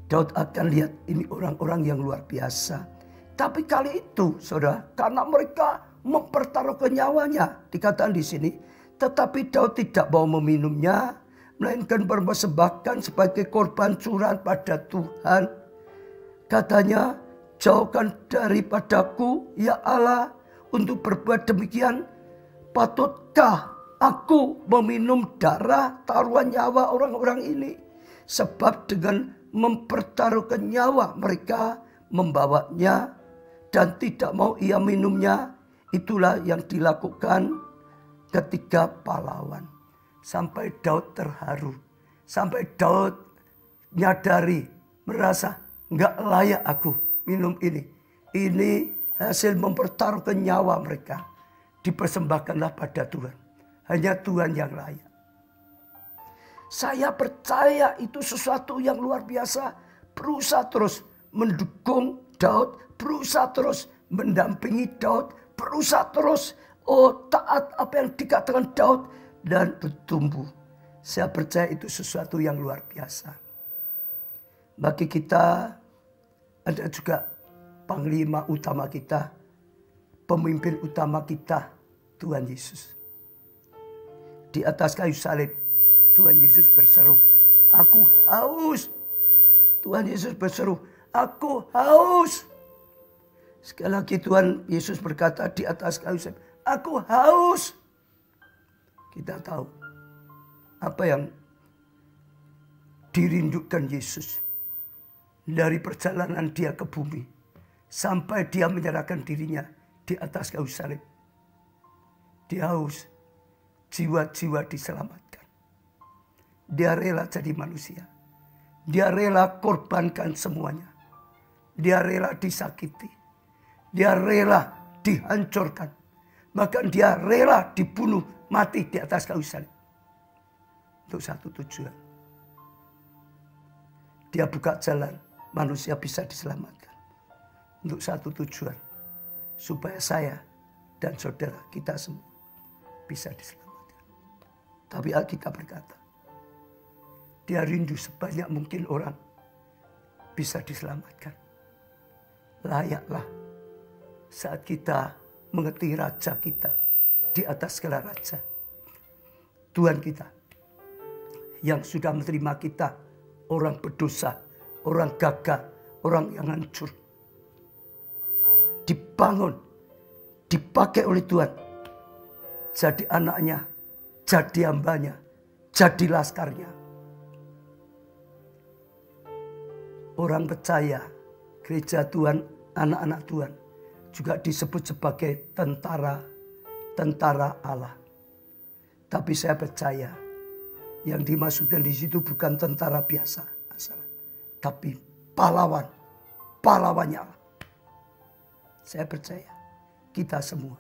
Speaker 1: Daud akan lihat ini orang-orang yang luar biasa. Tapi kali itu, saudara, karena mereka mempertaruhkan nyawanya, dikatakan di sini, tetapi Daud tidak mau meminumnya, melainkan mempersembahkan sebagai korban curahan pada Tuhan. Katanya, jauhkan daripadaku, ya Allah, untuk berbuat demikian. Patutkah aku meminum darah taruhan nyawa orang-orang ini? Sebab dengan mempertaruhkan nyawa mereka membawanya dan tidak mau ia minumnya. Itulah yang dilakukan ketiga pahlawan. Sampai Daud terharu. Sampai Daud nyadari, merasa nggak layak aku minum ini. Ini hasil mempertaruhkan nyawa mereka. Dipersembahkanlah pada Tuhan. Hanya Tuhan yang layak. Saya percaya itu sesuatu yang luar biasa. Berusaha terus mendukung Daud. Berusaha terus mendampingi Daud. Berusaha terus taat apa yang dikatakan Daud. Dan bertumbuh. Saya percaya itu sesuatu yang luar biasa. Bagi kita ada juga panglima utama kita. Pemimpin utama kita. Tuhan Yesus. Di atas kayu salib, Tuhan Yesus berseru, "Aku haus." Tuhan Yesus berseru, "Aku haus." Sekali lagi Tuhan Yesus berkata di atas kayu salib, "Aku haus." Kita tahu apa yang dirindukan Yesus dari perjalanan dia ke bumi sampai dia menyerahkan dirinya di atas kayu salib. Dia haus, jiwa-jiwa diselamatkan. Dia rela jadi manusia. Dia rela korbankan semuanya. Dia rela disakiti. Dia rela dihancurkan. Bahkan dia rela dibunuh mati di atas kayu salib. Untuk satu tujuan. Dia buka jalan, manusia bisa diselamatkan. Untuk satu tujuan. Supaya saya dan saudara kita semua bisa diselamatkan. Tapi Alkitab berkata, dia rindu sebanyak mungkin orang bisa diselamatkan. Layaklah saat kita mengerti Raja kita di atas segala raja. Tuhan kita yang sudah menerima kita, orang berdosa, orang gagal, orang yang hancur. Dibangun, dipakai oleh Tuhan. Jadi anaknya, jadi hambanya, jadi laskarnya. Orang percaya, gereja Tuhan, anak-anak Tuhan juga disebut sebagai tentara Allah. Tapi saya percaya yang dimaksudkan di situ bukan tentara biasa, tapi pahlawannya Allah. Saya percaya kita semua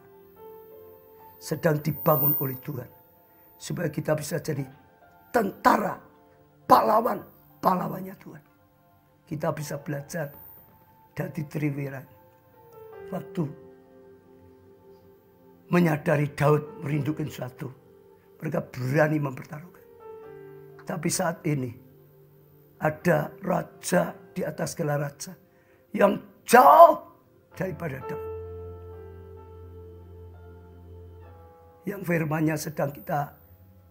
Speaker 1: sedang dibangun oleh Tuhan supaya kita bisa jadi tentara, pahlawannya Tuhan. Kita bisa belajar dari Triwirawan. Waktu menyadari Daud merindukan sesuatu, mereka berani mempertaruhkan. Tapi saat ini ada raja di atas segala raja yang jauh daripada Daud. Yang firman-Nya sedang kita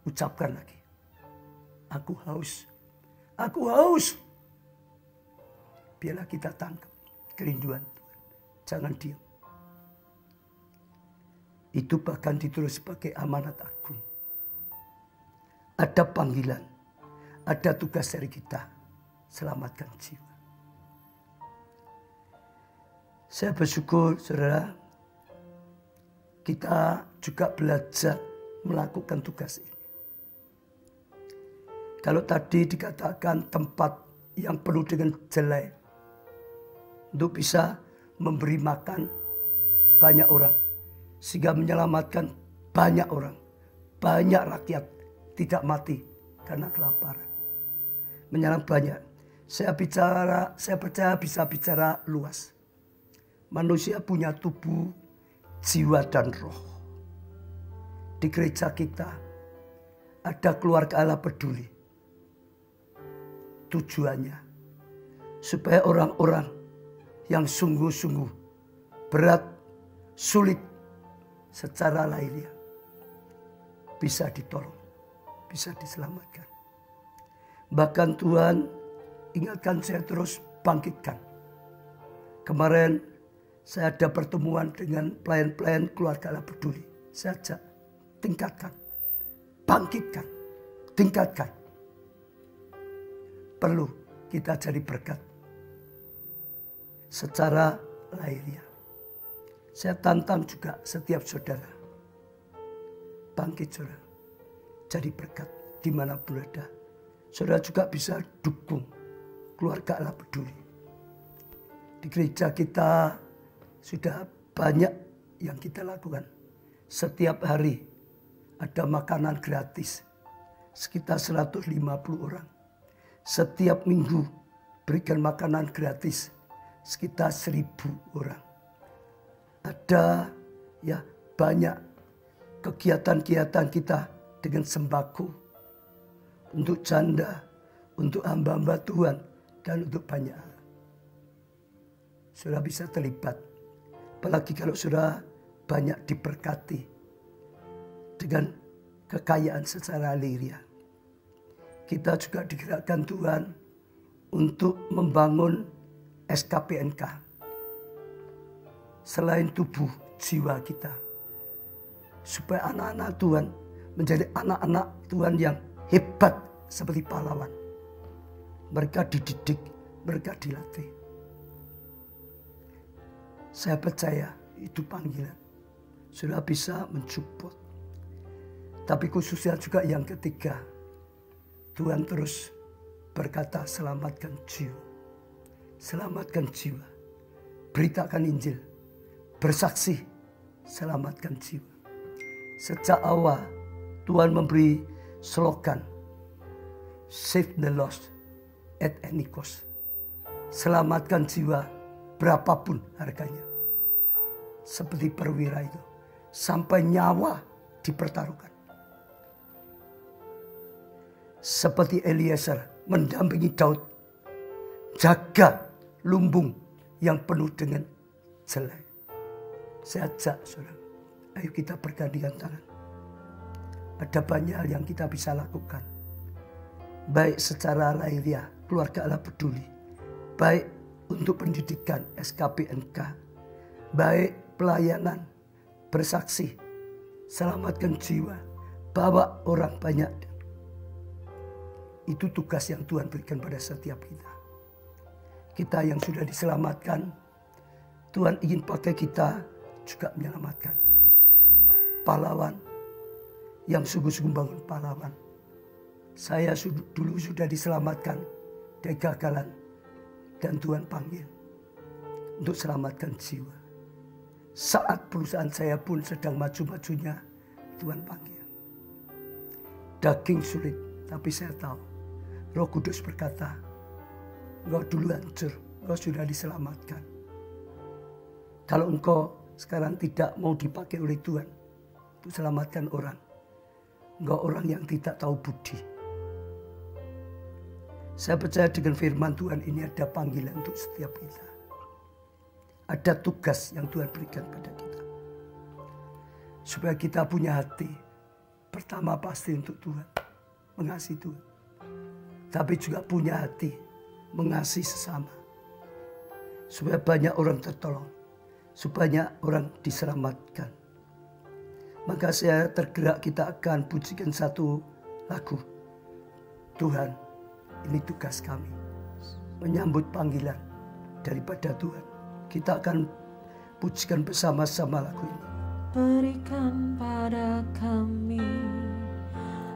Speaker 1: ucapkan lagi. Aku haus. Aku haus. Biarlah kita tangkap kerinduan Tuhan. Jangan diam. Itu bahkan ditulis sebagai amanat agung. Ada panggilan. Ada tugas dari kita. Selamatkan jiwa. Saya bersyukur saudara. Kita juga belajar melakukan tugas ini. Kalau tadi dikatakan tempat yang penuh dengan jelek. Untuk bisa memberi makan banyak orang. Sehingga menyelamatkan banyak orang. Banyak rakyat tidak mati karena kelaparan. Menyelamatkan banyak. Saya percaya bisa bicara luas. Manusia punya tubuh, jiwa dan roh. Di gereja kita ada keluarga Allah peduli. Tujuannya supaya orang-orang yang sungguh-sungguh berat, sulit secara lahiriah bisa ditolong, bisa diselamatkan. Bahkan Tuhan ingatkan saya terus bangkitkan. Kemarin saya ada pertemuan dengan pelayan-pelayan keluarga Allah peduli. Saya ajak, tingkatkan, bangkitkan, tingkatkan. Perlu kita jadi berkat secara lahiriah. Saya tantang juga setiap saudara. Bangkit saudara. Jadi berkat dimanapun ada. Saudara juga bisa dukung keluarga Allah peduli. Di gereja kita sudah banyak yang kita lakukan. Setiap hari ada makanan gratis. Sekitar 150 orang. Setiap minggu berikan makanan gratis. Sekitar 1000 orang. Ada ya banyak kegiatan-kegiatan kita dengan sembako. Untuk janda, untuk hamba-hamba Tuhan, dan untuk banyak hal. Sudah bisa terlibat. Apalagi kalau sudah banyak diberkati. dengan kekayaan secara lahiriah. Kita juga digerakkan Tuhan untuk membangun SKPNK. Selain tubuh, jiwa kita. Supaya anak-anak Tuhan menjadi anak-anak Tuhan yang hebat seperti pahlawan. Mereka dididik, mereka dilatih. Saya percaya itu panggilan. Sudah bisa mensupport. Tapi khususnya juga yang ketiga. Tuhan terus berkata selamatkan jiwa. Selamatkan jiwa. Beritakan Injil. Bersaksi. Selamatkan jiwa. Sejak awal Tuhan memberi slogan. Save the lost at any cost. Selamatkan jiwa berapapun harganya. Seperti perwira itu. Sampai nyawa dipertaruhkan. Seperti Eliezer mendampingi Daud. Jaga lumbung yang penuh dengan jelai. Saya ajak saudara. Ayo kita bergandengan tangan. Ada banyak hal yang kita bisa lakukan. Baik secara lahiriah, keluarga Allah peduli. Baik untuk pendidikan SKPNK. Baik pelayanan, bersaksi, selamatkan jiwa, bawa orang banyak. Itu tugas yang Tuhan berikan pada setiap kita. Kita yang sudah diselamatkan, Tuhan ingin pakai kita juga menyelamatkan. Pahlawan yang sungguh-sungguh bangun pahlawan. Saya dulu sudah diselamatkan dari kegagalan dan Tuhan panggil untuk selamatkan jiwa. Saat perusahaan saya pun sedang maju-majunya, Tuhan panggil. Daging sulit, tapi saya tahu Roh Kudus berkata, engkau dulu hancur, engkau sudah diselamatkan. Kalau engkau sekarang tidak mau dipakai oleh Tuhan untuk selamatkan orang, engkau orang yang tidak tahu budi. Saya percaya dengan firman Tuhan ini ada panggilan untuk setiap kita. Ada tugas yang Tuhan berikan pada kita. Supaya kita punya hati. Pertama pasti untuk Tuhan. Mengasihi Tuhan. Tapi juga punya hati. Mengasihi sesama. Supaya banyak orang tertolong. Supaya orang diselamatkan. Maka saya tergerak kita akan pujikan satu lagu. Tuhan, ini tugas kami. Menyambut panggilan daripada Tuhan. Kita akan pujikan bersama-sama lagu ini.
Speaker 2: Berikan pada kami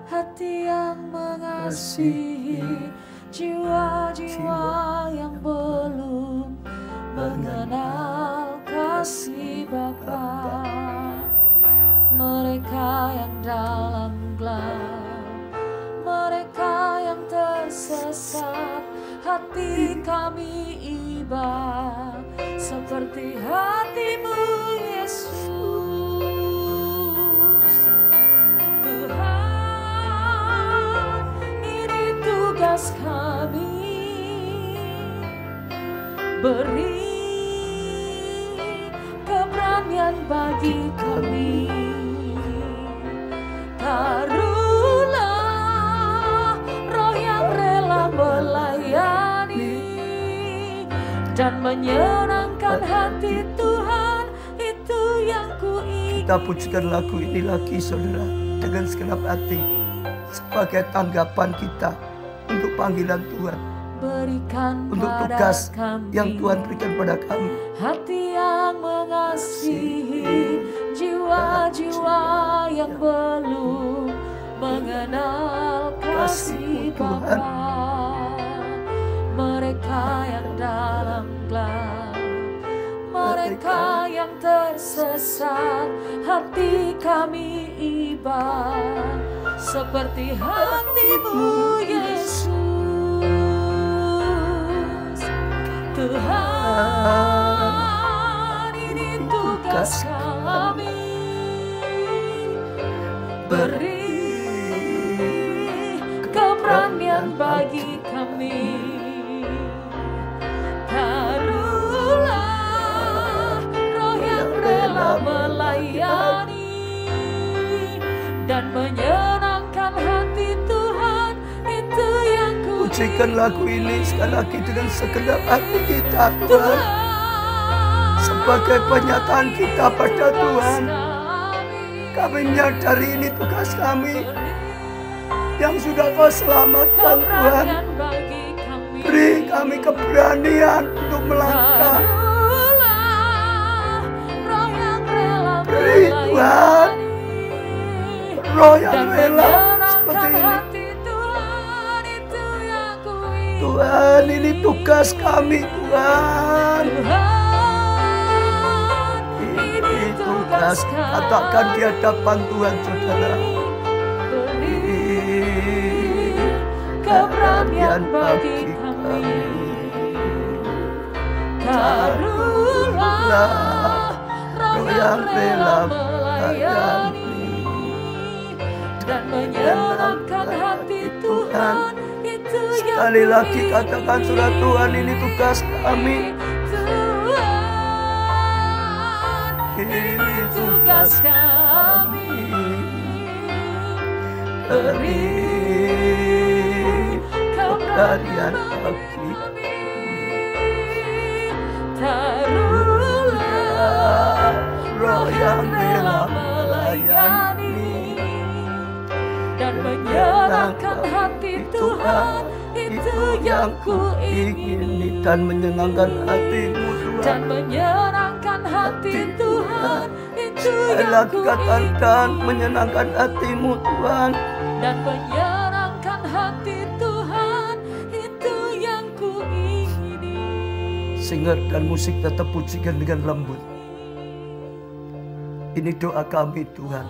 Speaker 2: hati yang mengasihi, jiwa-jiwa yang belum mengenal kasih Bapa. Mereka yang dalam gelap, mereka yang tersesat, hati kami iba seperti hatimu Yesus. Tuhan, ini tugas kami. Beri keberanian bagi kami. Taruhlah roh yang rela melayani dan menyenangkan hati Tuhan, itu yang ku ingin.
Speaker 1: Kita pujikan lagu ini lagi saudara dengan segenap hati. Sebagai tanggapan kita untuk panggilan Tuhan.
Speaker 2: Berikan
Speaker 1: untuk tugas kami yang Tuhan berikan pada kami.
Speaker 2: Hati yang mengasihi, jiwa-jiwa yang belum mengenal kasih Bapa. Mereka yang dalam gelap, mereka yang tersesat, hati kami iba seperti hatimu Yesus. Tuhan, ini tugas kami. Beri keberanian bagi kami. Taruhlah roh yang rela melayani dan menyenangkan hati Tuhan, itu yang ku
Speaker 1: Pujikan lagu ini sekali lagi dengan segenap hati kita Tuhan, sebagai pernyataan kita pada Tuhan. Kami menyadari ini tugas kami yang sudah Kau selamatkan Tuhan. Beri kami keberanian untuk melangkah. Beri Tuhan roh yang rela seperti ini. Tuhan, ini tugas kami Tuhan. Ini tugas, katakan di hadapan Tuhan saudara. Keberanian bagi kami. Taruhlah roh yang rela melayani
Speaker 2: dan menyenangkan hati Tuhan, itu yang
Speaker 1: sekali lagi katakan surat Tuhan, ini tugas kami.
Speaker 2: Ini tugas kami.
Speaker 1: Beri keberanian bagi kami.
Speaker 2: Taruhlah
Speaker 1: roh yang rela melayani
Speaker 2: dan menyenangkan hati Tuhan, itu yang ku ingini.
Speaker 1: Dan menyenangkan hatimu
Speaker 2: Dan
Speaker 1: Tuhan.
Speaker 2: menyenangkan hati Tuhan, itu
Speaker 1: Sekali
Speaker 2: yang
Speaker 1: lagi
Speaker 2: ku
Speaker 1: katakan
Speaker 2: ingini.
Speaker 1: menyenangkan hatimu Tuhan.
Speaker 2: Dan menyenangkan hati Tuhan, itu yang ku ingini.
Speaker 1: Singer dan musik tetap pujikan dengan lembut. Ini doa kami Tuhan.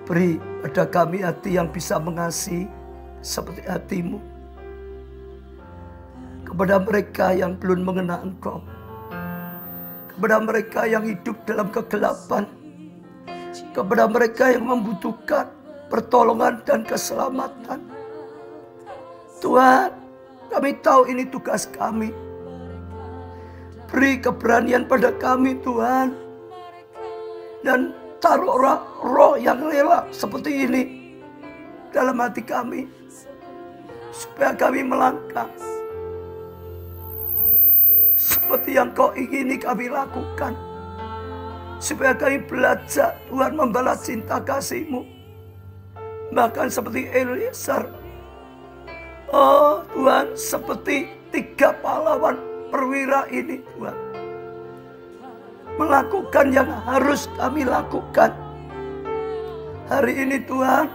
Speaker 1: Beri pada kami hati yang bisa mengasihi seperti hatimu. Kepada mereka yang belum mengenal Engkau, kepada mereka yang hidup dalam kegelapan, kepada mereka yang membutuhkan pertolongan dan keselamatan. Tuhan, kami tahu ini tugas kami. Beri keberanian pada kami Tuhan, dan taruhlah roh yang rela seperti ini dalam hati kami, supaya kami melangkah seperti yang Kau ingini kami lakukan. Supaya kami belajar Tuhan membalas cinta kasih-Mu. Bahkan seperti Eliezer. Oh Tuhan, seperti 3 pahlawan perwira ini Tuhan. Melakukan yang harus kami lakukan. Hari ini Tuhan,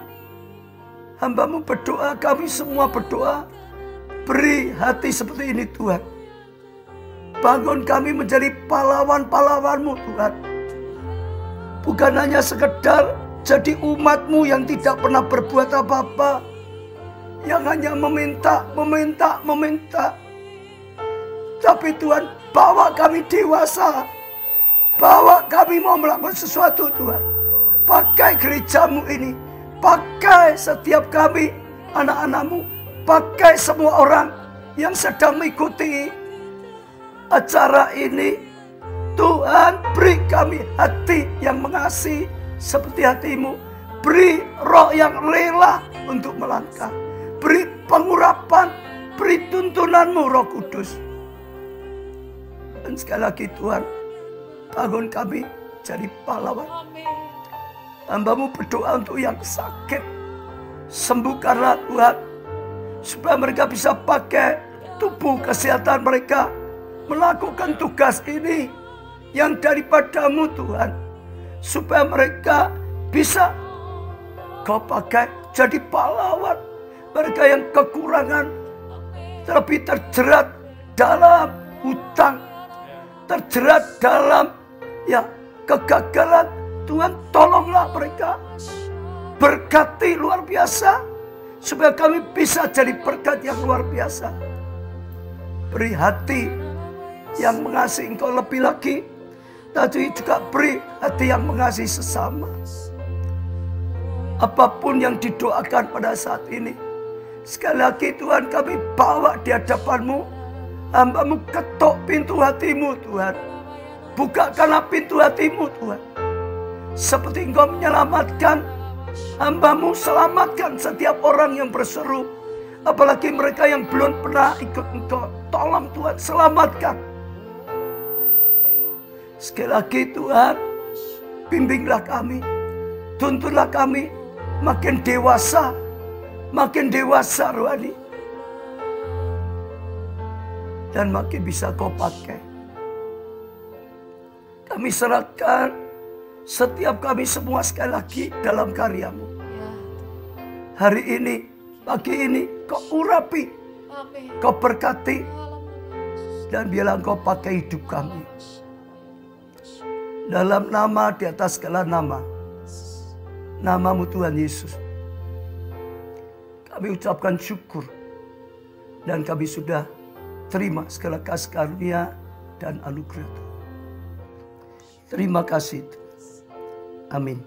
Speaker 1: hamba-Mu berdoa, kami semua berdoa. Beri hati seperti ini Tuhan. Bangun kami menjadi pahlawan-pahlawan-Mu Tuhan. Bukan hanya sekedar jadi umat-Mu yang tidak pernah berbuat apa-apa, yang hanya meminta. Tapi Tuhan, bawa kami dewasa. Bawa kami mau melakukan sesuatu Tuhan. Pakai gereja-Mu ini. Pakai setiap kami, anak-anak-Mu. Pakai semua orang yang sedang mengikuti acara ini. Tuhan, beri kami hati yang mengasihi seperti hati-Mu. Beri roh yang rela untuk melangkah. Beri pengurapan, beri tuntunan-Mu Roh Kudus. Dan sekali lagi Tuhan, bangun kami jadi pahlawan. Hamba-Mu berdoa untuk yang sakit. Sembuhkanlah Tuhan, supaya mereka bisa pakai tubuh kesehatan mereka melakukan tugas ini yang daripada-Mu Tuhan, supaya mereka bisa Kau pakai jadi pahlawan. Mereka yang kekurangan, terlebih terjerat dalam hutang, terjerat dalam kegagalan, Tuhan tolonglah mereka. Berkati luar biasa, supaya kami bisa jadi berkat yang luar biasa. Beri hati yang mengasihi Engkau lebih lagi, tapi juga beri hati yang mengasihi sesama. Apapun yang didoakan pada saat ini, sekali lagi Tuhan, kami bawa di hadapan-Mu. Hamba-Mu ketok pintu hati-Mu Tuhan. Bukakanlah pintu hati-Mu Tuhan. Seperti Engkau menyelamatkan hamba-Mu, selamatkan setiap orang yang berseru. Apalagi mereka yang belum pernah ikut Engkau. Tolong Tuhan, selamatkan. Sekali lagi Tuhan, bimbinglah kami. Tuntunlah kami makin dewasa rohani. Dan makin bisa Kau pakai. Kami serahkan setiap kami semua sekali lagi dalam karya-Mu. Hari ini, pagi ini, Kau urapi, Kau berkati, dan biarlah Kau pakai hidup kami. Dalam nama, di atas segala nama, nama-Mu Tuhan Yesus, kami ucapkan syukur. Dan kami sudah terima segala kasih karunia dan anugerah Tuhan. Terima kasih. Amin.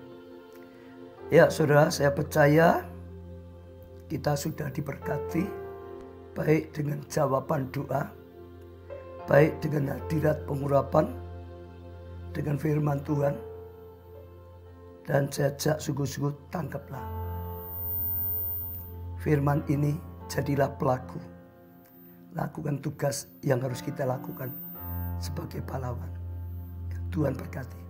Speaker 1: Ya saudara, saya percaya kita sudah diberkati. Baik dengan jawaban doa, baik dengan hadirat pengurapan, dengan firman Tuhan. Dan saya ajak sungguh-sungguh tangkaplah firman ini, jadilah pelaku. Lakukan tugas yang harus kita lakukan sebagai pahlawan. Tuhan berkati.